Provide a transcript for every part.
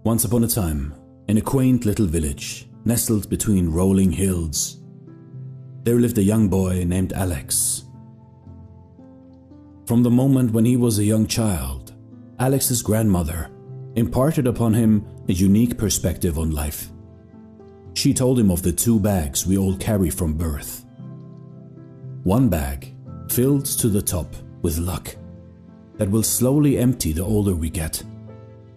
Once upon a time, in a quaint little village nestled between rolling hills, there lived a young boy named Alex. From the moment when he was a young child, Alex's grandmother imparted upon him a unique perspective on life. She told him of the two bags we all carry from birth. One bag filled to the top with luck that will slowly empty the older we get,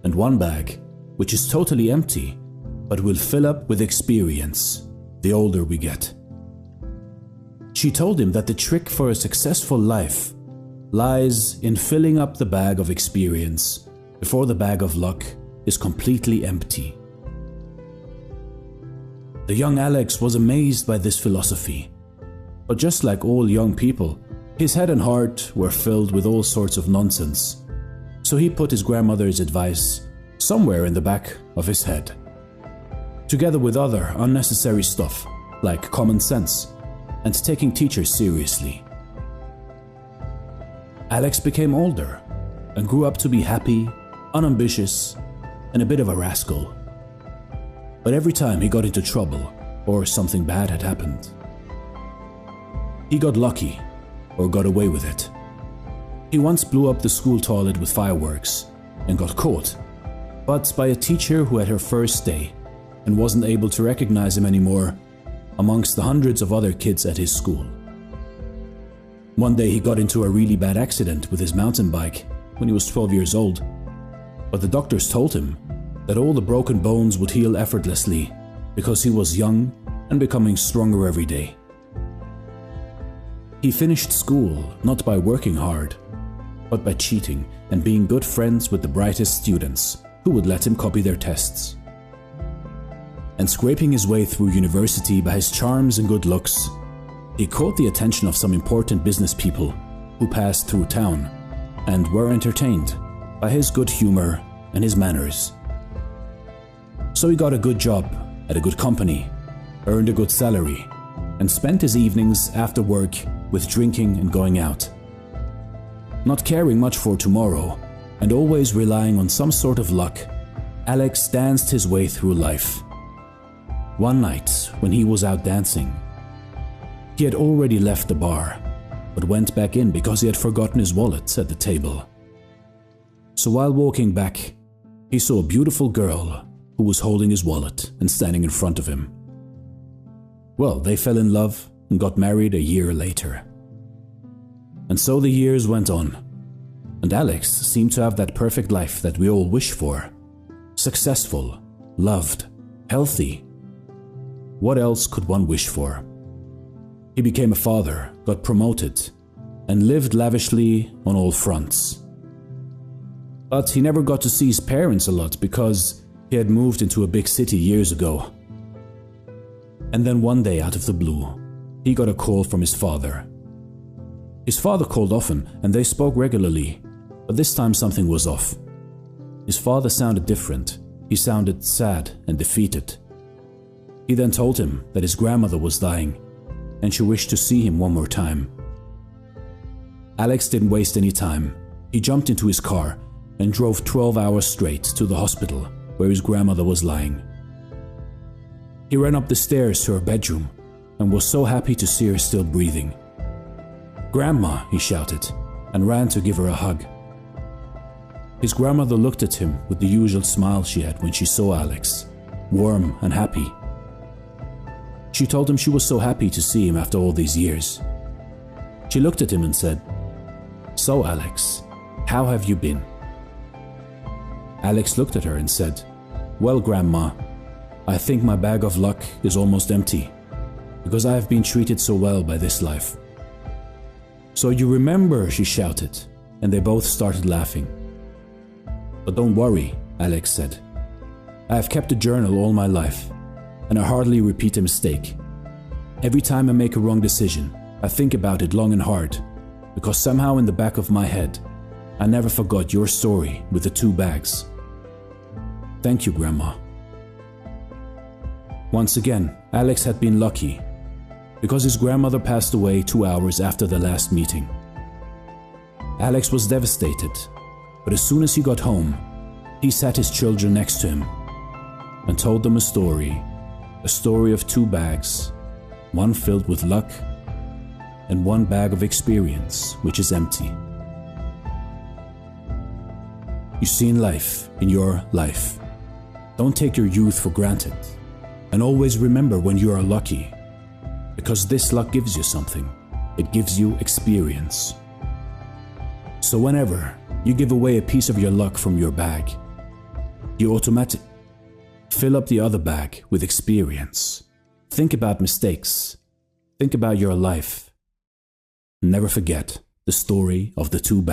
and one bag which is totally empty but will fill up with experience the older we get. She told him that the trick for a successful life lies in filling up the bag of experience before the bag of luck is completely empty. The young Alex was amazed by this philosophy, but just like all young people, his head and heart were filled with all sorts of nonsense, so he put his grandmother's advice somewhere in the back of his head, together with other unnecessary stuff like common sense and taking teachers seriously. Alex became older and grew up to be happy, unambitious, and a bit of a rascal. But every time he got into trouble or something bad had happened, he got lucky or got away with it. He once blew up the school toilet with fireworks and got caught, but by a teacher who had her first day and wasn't able to recognize him anymore amongst the hundreds of other kids at his school. One day he got into a really bad accident with his mountain bike when he was 12 years old, but the doctors told him that all the broken bones would heal effortlessly because he was young and becoming stronger every day. He finished school not by working hard, but by cheating and being good friends with the brightest students who would let him copy their tests. And scraping his way through university by his charms and good looks, he caught the attention of some important business people who passed through town and were entertained by his good humor and his manners. So he got a good job at a good company, earned a good salary, and spent his evenings after work with drinking and going out. Not caring much for tomorrow and always relying on some sort of luck, Alex danced his way through life. One night, when he was out dancing, he had already left the bar, but went back in because he had forgotten his wallet at the table. So while walking back, he saw a beautiful girl who was holding his wallet and standing in front of him. Well, they fell in love and got married a year later. And so the years went on, and Alex seemed to have that perfect life that we all wish for. Successful, loved, healthy. What else could one wish for? He became a father, got promoted, and lived lavishly on all fronts. But he never got to see his parents a lot because he had moved into a big city years ago. And then one day, out of the blue, he got a call from his father. His father called often and they spoke regularly, but this time something was off. His father sounded different. He sounded sad and defeated. He then told him that his grandmother was dying and she wished to see him one more time. Alex didn't waste any time. He jumped into his car and drove 12 hours straight to the hospital where his grandmother was lying. He ran up the stairs to her bedroom and was so happy to see her still breathing. "Grandma," he shouted, and ran to give her a hug. His grandmother looked at him with the usual smile she had when she saw Alex, warm and happy. She told him she was so happy to see him after all these years. She looked at him and said, "So Alex, how have you been?" Alex looked at her and said, "Well, Grandma, I think my bag of luck is almost empty, because I have been treated so well by this life." "So you remember," she shouted, and they both started laughing. "But don't worry," Alex said. "I have kept a journal all my life, and I hardly repeat a mistake. Every time I make a wrong decision, I think about it long and hard, because somehow in the back of my head, I never forgot your story with the two bags. Thank you, Grandma." Once again, Alex had been lucky, because his grandmother passed away 2 hours after the last meeting. Alex was devastated, but as soon as he got home, he sat his children next to him and told them a story of two bags, one filled with luck and one bag of experience, which is empty. You see, in your life, don't take your youth for granted, and always remember when you are lucky, because this luck gives you something. It gives you experience. So whenever you give away a piece of your luck from your bag, you automatically fill up the other bag with experience. Think about mistakes. Think about your life. Never forget the story of the two bags.